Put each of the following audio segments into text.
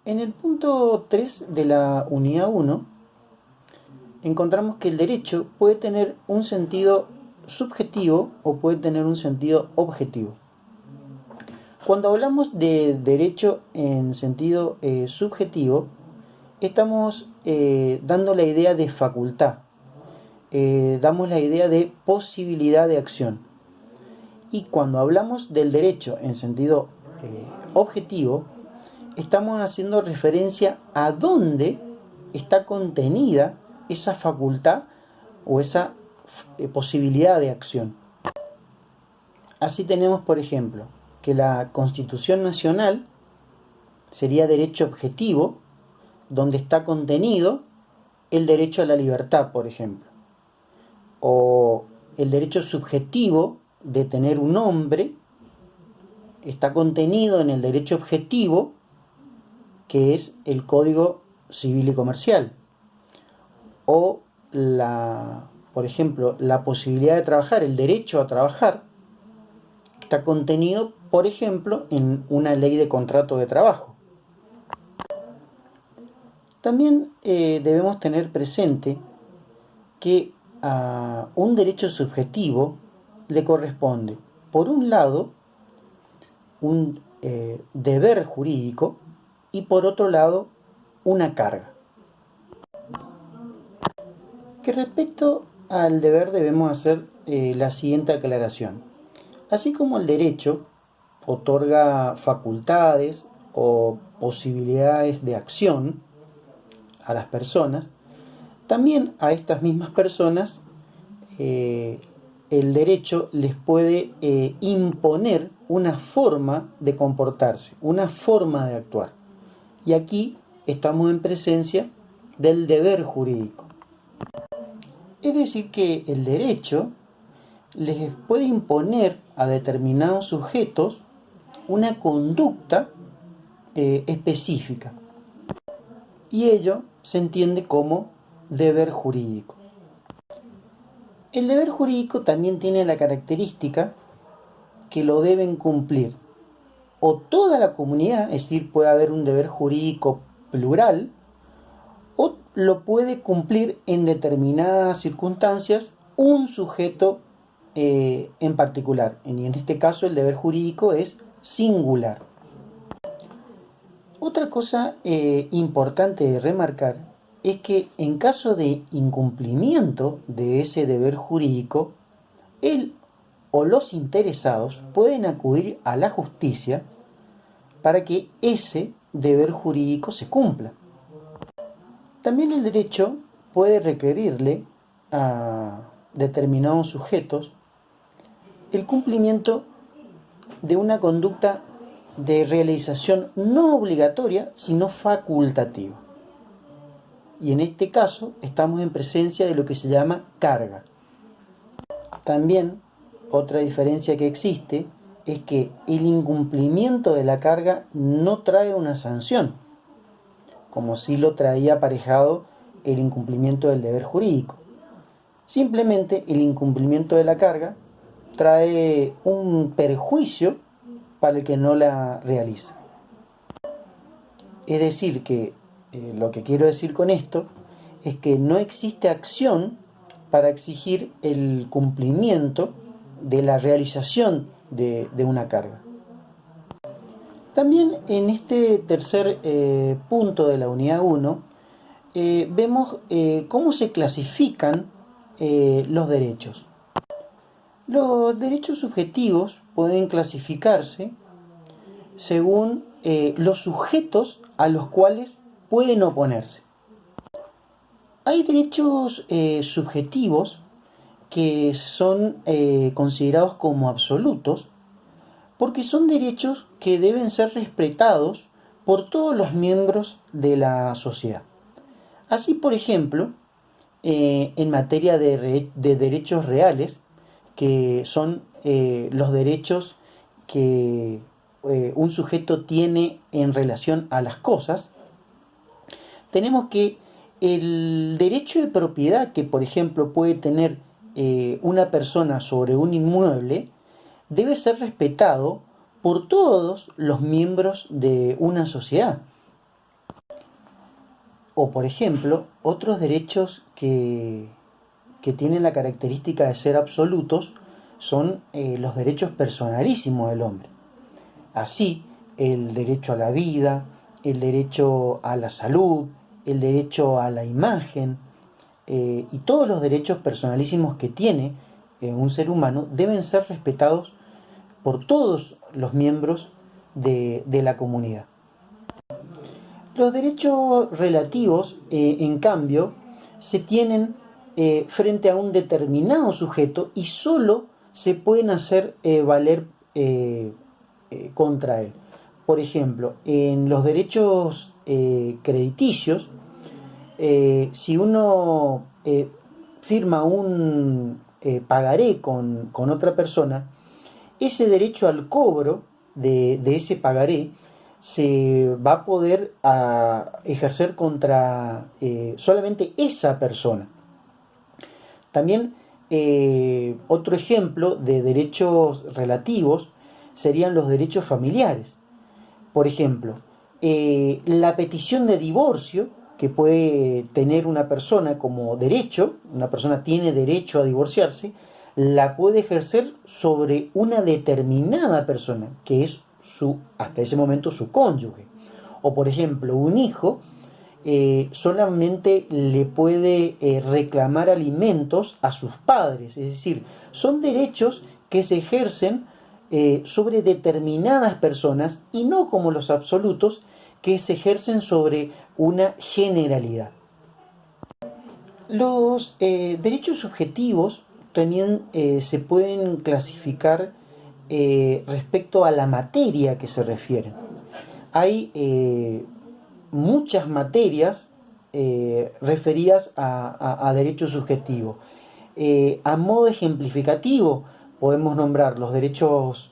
En el punto 3 de la unidad 1 encontramos que el derecho puede tener un sentido subjetivo o puede tener un sentido objetivo. Cuando hablamos de derecho en sentido subjetivo, estamos dando la idea de facultad, damos la idea de posibilidad de acción. Y cuando hablamos del derecho en sentido objetivo, estamos haciendo referencia a dónde está contenida esa facultad o esa posibilidad de acción. Así tenemos, por ejemplo, que la Constitución Nacional sería derecho objetivo, donde está contenido el derecho a la libertad, por ejemplo, o el derecho subjetivo de tener un nombre está contenido en el derecho objetivo, que es el Código Civil y Comercial, o por ejemplo, la posibilidad de trabajar, el derecho a trabajar, está contenido, por ejemplo, en una ley de contrato de trabajo. También debemos tener presente que a un derecho subjetivo le corresponde, por un lado, un deber jurídico y por otro lado, una carga. Que respecto al deber debemos hacer la siguiente aclaración. Así como el derecho otorga facultades o posibilidades de acción a las personas, también a estas mismas personas el derecho les puede imponer una forma de comportarse, una forma de actuar. Y aquí estamos en presencia del deber jurídico. Es decir, que el derecho les puede imponer a determinados sujetos una conducta específica. Y ello se entiende como deber jurídico. El deber jurídico también tiene la característica que lo deben cumplir o toda la comunidad, es decir, puede haber un deber jurídico plural, o lo puede cumplir en determinadas circunstancias un sujeto en particular. Y en este caso el deber jurídico es singular. Otra cosa importante de remarcar es que en caso de incumplimiento de ese deber jurídico, él o los interesados pueden acudir a la justicia para que ese deber jurídico se cumpla. También el derecho puede requerirle a determinados sujetos el cumplimiento de una conducta de realización no obligatoria, sino facultativa. Y en este caso estamos en presencia de lo que se llama carga. También otra diferencia que existe es que el incumplimiento de la carga no trae una sanción, como si lo traía aparejado el incumplimiento del deber jurídico. Simplemente el incumplimiento de la carga trae un perjuicio para el que no la realiza. Es decir, que lo que quiero decir con esto es que no existe acción para exigir el cumplimiento de la realización de una carga. También en este tercer punto de la unidad 1 vemos cómo se clasifican los derechos. Los derechos subjetivos pueden clasificarse según los sujetos a los cuales pueden oponerse. Hay derechos subjetivos que son considerados como absolutos porque son derechos que deben ser respetados por todos los miembros de la sociedad. Así, por ejemplo, en materia de derechos reales, que son los derechos que un sujeto tiene en relación a las cosas, tenemos que el derecho de propiedad que, por ejemplo, puede tener una persona sobre un inmueble debe ser respetado por todos los miembros de una sociedad. O por ejemplo, otros derechos que tienen la característica de ser absolutos son los derechos personalísimos del hombre. Así, el derecho a la vida, el derecho a la salud, el derecho a la imagen y todos los derechos personalísimos que tiene un ser humano deben ser respetados por todos los miembros de la comunidad. Los derechos relativos, en cambio, se tienen frente a un determinado sujeto y solo se pueden hacer valer contra él. Por ejemplo, en los derechos crediticios, si uno firma un pagaré con otra persona, ese derecho al cobro de ese pagaré se va a poder ejercer contra solamente esa persona. También otro ejemplo de derechos relativos serían los derechos familiares. Por ejemplo, la petición de divorcio que puede tener una persona como derecho, una persona tiene derecho a divorciarse, la puede ejercer sobre una determinada persona, que es hasta ese momento su cónyuge. O por ejemplo, un hijo solamente le puede reclamar alimentos a sus padres, es decir, son derechos que se ejercen sobre determinadas personas y no como los absolutos que se ejercen sobre una generalidad. Los derechos subjetivos también se pueden clasificar respecto a la materia que se refieren. Hay muchas materias referidas a derechos subjetivos. A modo ejemplificativo podemos nombrar los derechos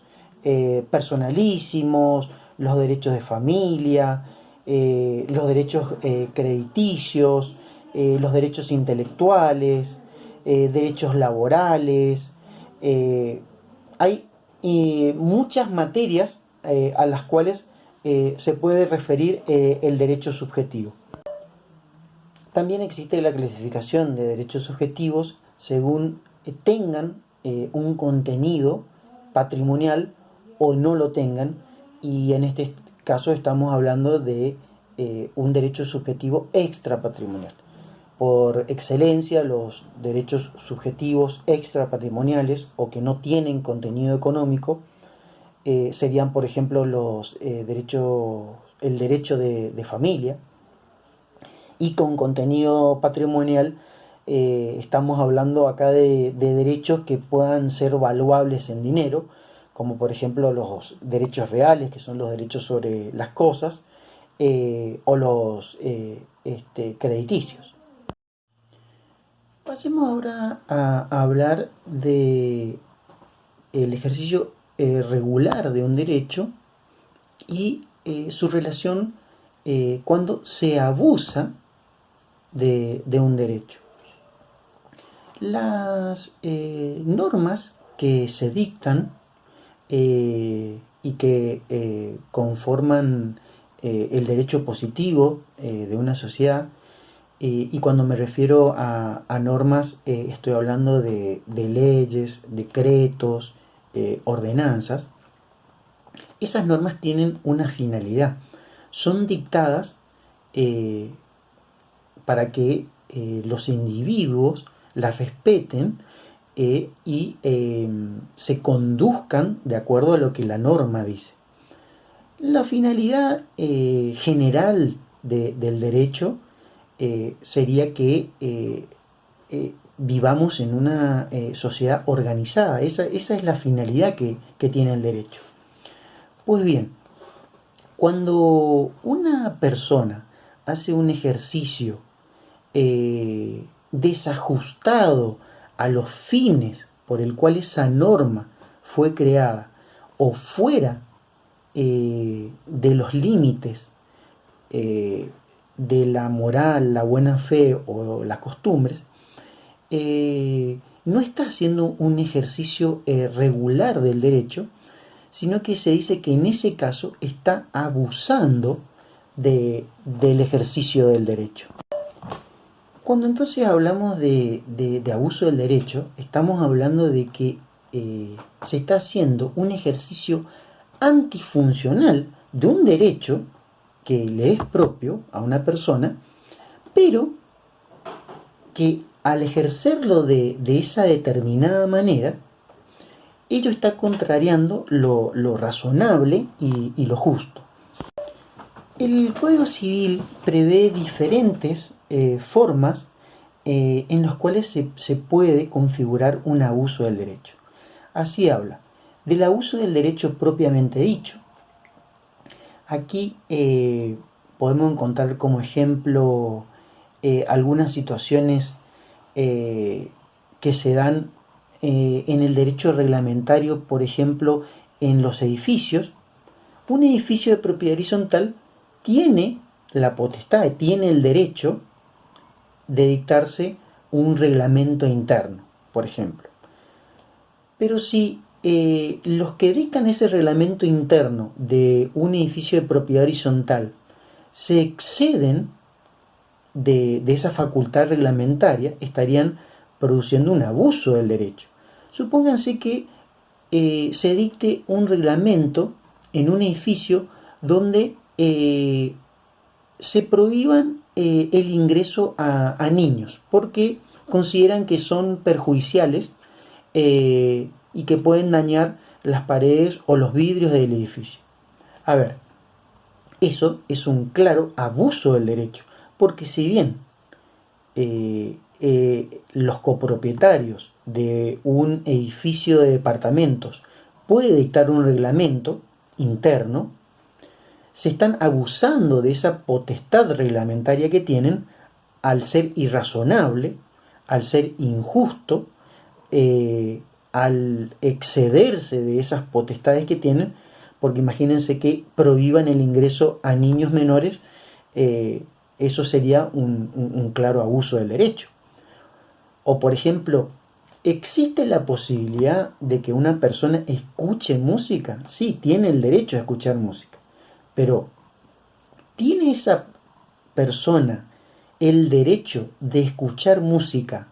personalísimos, los derechos de familia, los derechos crediticios, los derechos intelectuales, derechos laborales. Hay muchas materias a las cuales se puede referir el derecho subjetivo. También existe la clasificación de derechos subjetivos según tengan un contenido patrimonial o no lo tengan, y en este caso estamos hablando de un derecho subjetivo extrapatrimonial. Por excelencia, los derechos subjetivos extrapatrimoniales o que no tienen contenido económico serían, por ejemplo, el derecho de familia, y con contenido patrimonial estamos hablando acá de derechos que puedan ser valuables en dinero, como por ejemplo los derechos reales, que son los derechos sobre las cosas, o los crediticios. Pasemos ahora a hablar de el ejercicio regular de un derecho y su relación cuando se abusa de un derecho. Las normas que se dictan y que conforman el derecho positivo de una sociedad, y cuando me refiero a normas estoy hablando de leyes, decretos, ordenanzas. Esas normas tienen una finalidad, son dictadas para que los individuos las respeten y se conduzcan de acuerdo a lo que la norma dice. La finalidad general del derecho sería que vivamos en una sociedad organizada. Esa es la finalidad que tiene el derecho. Pues bien, cuando una persona hace un ejercicio desajustado a los fines por el cual esa norma fue creada, o fuera de los límites de la moral, la buena fe o las costumbres, no está haciendo un ejercicio regular del derecho, sino que se dice que en ese caso está abusando del ejercicio del derecho. Cuando entonces hablamos de abuso del derecho, estamos hablando de que se está haciendo un ejercicio antifuncional de un derecho que le es propio a una persona, pero que al ejercerlo de esa determinada manera, ello está contrariando lo razonable y lo justo. El Código Civil prevé diferentes formas en las cuales se puede configurar un abuso del derecho. Así habla del abuso del derecho propiamente dicho. Aquí podemos encontrar como ejemplo algunas situaciones que se dan en el derecho reglamentario, por ejemplo, en los edificios. Un edificio de propiedad horizontal tiene la potestad, tiene el derecho de dictarse un reglamento interno, por ejemplo. Pero si los que dictan ese reglamento interno de un edificio de propiedad horizontal se exceden de esa facultad reglamentaria, estarían produciendo un abuso del derecho. Supónganse que se dicte un reglamento en un edificio donde se prohíban el ingreso a niños porque consideran que son perjudiciales y que pueden dañar las paredes o los vidrios del edificio. A ver, eso es un claro abuso del derecho, porque si bien los copropietarios de un edificio de departamentos puede dictar un reglamento interno, se están abusando de esa potestad reglamentaria que tienen al ser irrazonable, al ser injusto, al excederse de esas potestades que tienen, porque imagínense que prohíban el ingreso a niños menores, eso sería un claro abuso del derecho. O por ejemplo, ¿existe la posibilidad de que una persona escuche música? Sí, tiene el derecho a escuchar música, pero ¿tiene esa persona el derecho de escuchar música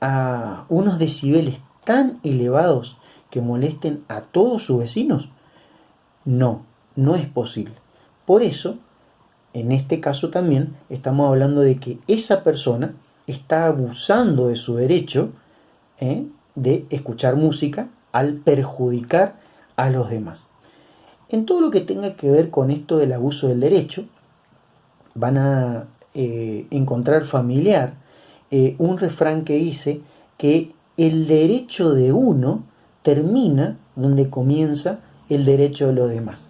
a unos decibeles tan elevados que molesten a todos sus vecinos? No, no es posible. Por eso, en este caso también estamos hablando de que esa persona está abusando de su derecho de escuchar música al perjudicar a los demás. En todo lo que tenga que ver con esto del abuso del derecho, van a encontrar familiar un refrán que dice que el derecho de uno termina donde comienza el derecho de los demás.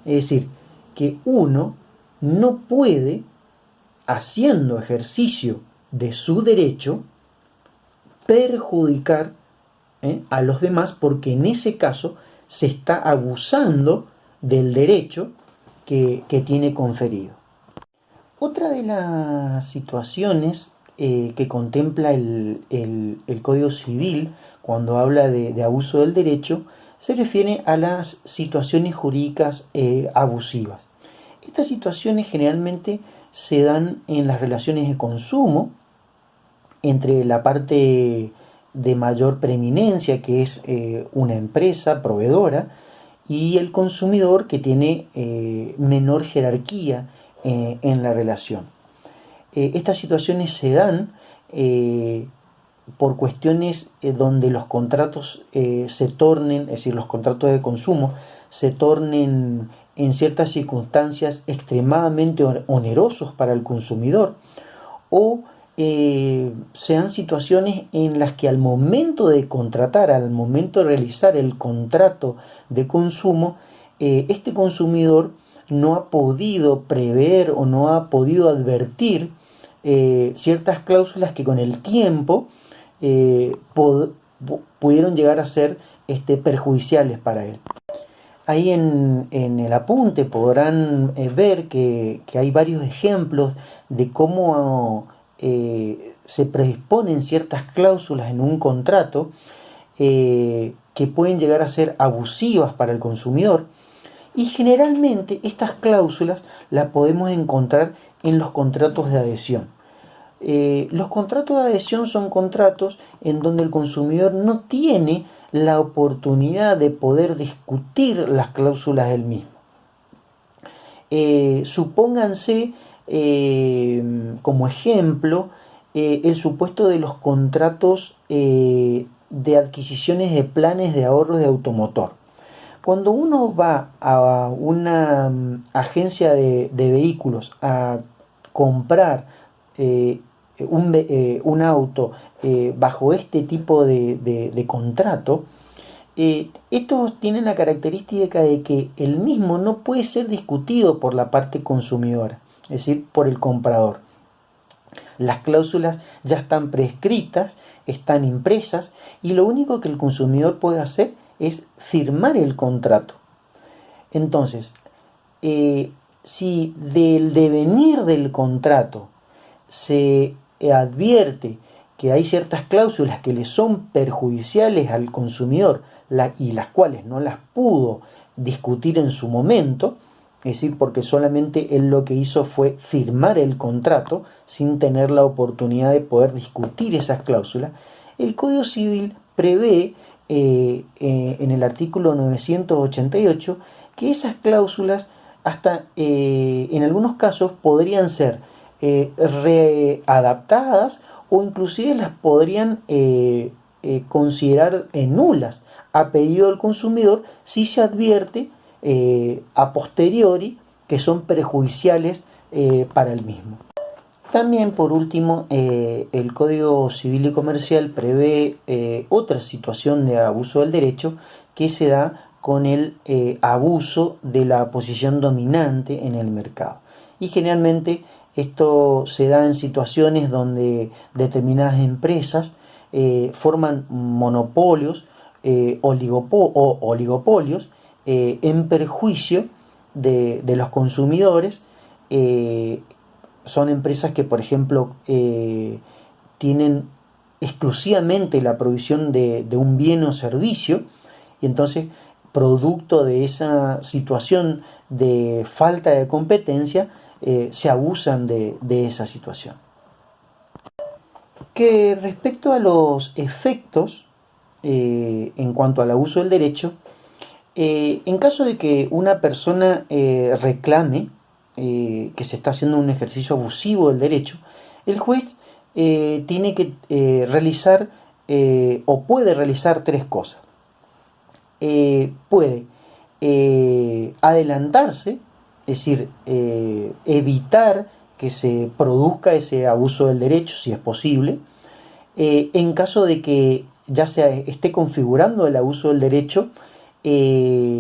Es decir, que uno no puede, haciendo ejercicio de su derecho, perjudicar a los demás, porque en ese caso se está abusando del derecho que tiene conferido. Otra de las situaciones que contempla el Código Civil cuando habla de abuso del derecho se refiere a las situaciones jurídicas abusivas. Estas situaciones generalmente se dan en las relaciones de consumo entre la parte de mayor preeminencia, que es una empresa proveedora, y el consumidor, que tiene menor jerarquía en la relación. Estas situaciones se dan por cuestiones donde los contratos se tornen, es decir, los contratos de consumo se tornen en ciertas circunstancias extremadamente onerosos para el consumidor, o sean situaciones en las que al momento de contratar, al momento de realizar el contrato de consumo, este consumidor no ha podido prever o no ha podido advertir ciertas cláusulas que con el tiempo pudieron llegar a ser perjudiciales para él. Ahí en el apunte podrán ver que hay varios ejemplos de cómo se predisponen ciertas cláusulas en un contrato que pueden llegar a ser abusivas para el consumidor, Y generalmente estas cláusulas las podemos encontrar en los contratos de adhesión. Los contratos de adhesión son contratos en donde el consumidor no tiene la oportunidad de poder discutir las cláusulas del mismo. Supónganse como ejemplo el supuesto de los contratos de adquisiciones de planes de ahorro de automotor. Cuando uno va a una agencia de vehículos a comprar un auto bajo este tipo de contrato, estos tienen la característica de que el mismo no puede ser discutido por la parte consumidora, es decir, por el comprador. Las cláusulas ya están prescritas, están impresas y lo único que el consumidor puede hacer es firmar el contrato. Entonces, si del devenir del contrato se advierte que hay ciertas cláusulas que le son perjudiciales al consumidor y las cuales no las pudo discutir en su momento, es decir, porque solamente él lo que hizo fue firmar el contrato sin tener la oportunidad de poder discutir esas cláusulas, el Código Civil prevé en el artículo 988 que esas cláusulas hasta en algunos casos podrían ser readaptadas o inclusive las podrían considerar nulas a pedido del consumidor si se advierte a posteriori que son perjudiciales para el mismo. También, por último, el Código Civil y Comercial prevé otra situación de abuso del derecho que se da con el abuso de la posición dominante en el mercado. Y generalmente esto se da en situaciones donde determinadas empresas forman monopolios o oligopolios en perjuicio de los consumidores. Son empresas que, por ejemplo, tienen exclusivamente la provisión de un bien o servicio y entonces, producto de esa situación de falta de competencia, se abusan de esa situación. Que respecto a los efectos en cuanto al abuso del derecho, en caso de que una persona reclame que se está haciendo un ejercicio abusivo del derecho, el juez tiene que realizar o puede realizar tres cosas. Puede adelantarse, es decir, evitar que se produzca ese abuso del derecho, si es posible. En caso de que ya se esté configurando el abuso del derecho,